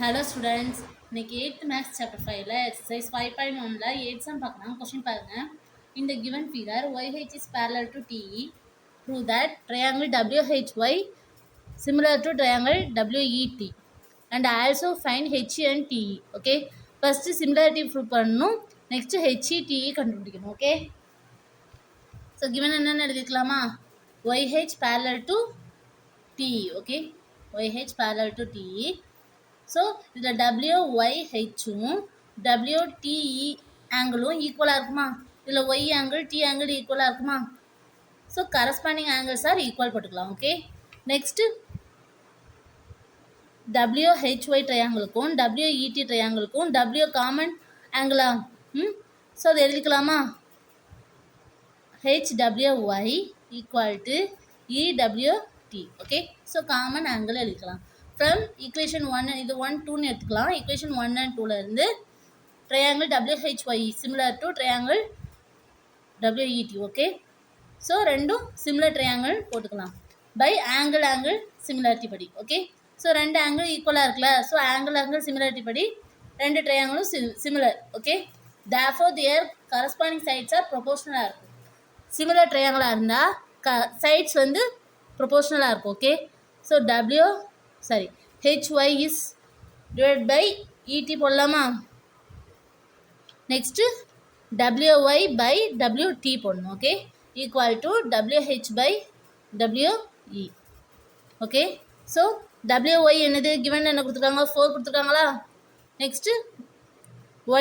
Hello students, இன்னைக்கு 8th maths chapter 5ல exercise 5.1ல 8 சம் பார்க்கலாம். கொஸ்டின் பாருங்க. In the given figure, YH is parallel to TE. Prove that triangle WHY similar to triangle WET and also find HE and TE. Okay. First similarity prove பண்ணணும். Next HE TE கண்டுபிடிக்கணும். Okay. So given என்னன்னு எழுதிக்கலாமா? YH parallel to TE. Okay. YH parallel to TE. So இதில் WYHும் WTE ஆங்கிளும் ஈக்குவலாக இருக்குமா? இதில் Y angle D angle ஈக்குவலாக இருக்குமா? So corresponding angles are equal போட்டுக்கலாம். ஓகே, நெக்ஸ்ட்டு WHY ட்ரையாங்கிளுக்கும் WET ட்ரையாங்கிளுக்கும் W காமன் ஆங்கிளா? ஸோ அதை எழுதிக்கலாமா? HWY equal to EWT. Okay, so common angle எழுதிக்கலாம். ஃப்ரம் ஈக்குவேஷன் 1 இது 1 2ன்னு எடுத்துக்கலாம். ஈக்குவேஷன் 1 and 2ல இருந்து triangle WHY similar to triangle WET. Okay, so ரெண்டும் சிமிலர் ட்ரையாங்கிள் போட்டுக்கலாம் பை ஆங்கிள் சிமிலாரிட்டி படி. ஓகே, ஸோ ரெண்டு ஆங்கிள் ஈக்குவலாக இருக்குல்ல, ஸோ ஆங்கிள் சிமிலாரிட்டி படி ரெண்டு ட்ரையாங்கிளும் similar. Okay, therefore their corresponding sides are ப்ரொபோஷனலாக இருக்கும். சிமிலர் ட்ரையாங்கிளாக இருந்தால் சைட்ஸ் வந்து ப்ரொபோஷனலாக இருக்கும். Okay, so HY is divided by ET போடலாமா? நெக்ஸ்ட்டு WY by WT போடணும். Okay, equal to WH by WE. Okay, so WY என்னது? கிவன் என்ன கொடுத்துருக்காங்க? 4 கொடுத்துருக்காங்களா? நெக்ஸ்ட்டு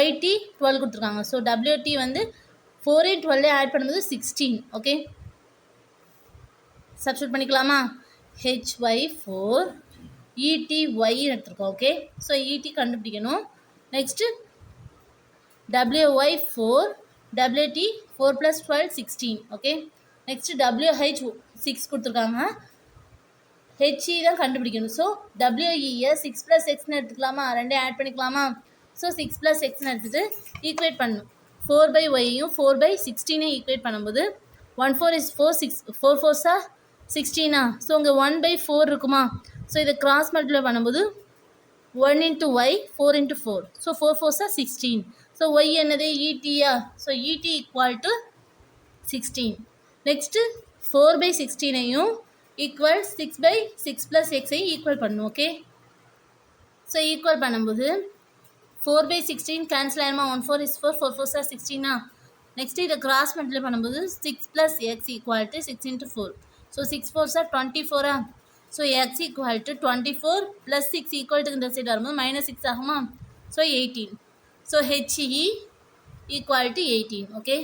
YT 12 கொடுத்துருக்காங்க. ஸோ WT வந்து 4 12 ஆட் பண்ணும்போது 16. ஓகே, சப்ஸ்டியூட் பண்ணிக்கலாமா? HY 4 ETY எடுத்துருக்கோம். ஓகே, ஸோ ET கண்டுபிடிக்கணும். Next WY 4 WT 4 + 12 16. Okay, next WH 6 கொடுத்துருக்காங்க. HE தான் கண்டுபிடிக்கணும். ஸோ WEயை 6 + Xன்னு எடுத்துக்கலாமா? ரெண்டே ஆட் பண்ணிக்கலாமா? ஸோ 6 + Xன்னு எடுத்துகிட்டு ஈக்குவேட் பண்ணணும். 4/Yயும் 4/16 ஈக்குவேட் பண்ணும்போது 1 4 is 4 6 4 4 16. ஸோ இங்கே 1/4 இருக்குமா? ஸோ இதை கிராஸ் மல்டிப்ளை பண்ணும்போது 1 × Y 4 × 4. ஸோ 4 4 16. ஸோ ஒய் என்னது? ETயா? So ET equal to 16. Next 4/16ஐயும் ஈக்குவல் 6/6 + Xஐயும் ஈக்குவல் பண்ணணும். ஓகே, ஸோ ஈக்குவல் பண்ணும்போது 4/16 கேன்சல் ஆகிடுமா? 1 4 is 4 4 4 16. நெக்ஸ்ட்டு இதை கிராஸ் மல்டிப்ளை பண்ணும்போது 6 + X equal to 6 × 4. So 6 4 24. So X equal to 24 + 6 equal to இந்த சைடு வரும்போது -6 ஆகுமா? So 18. So HE equal to 18. Okay,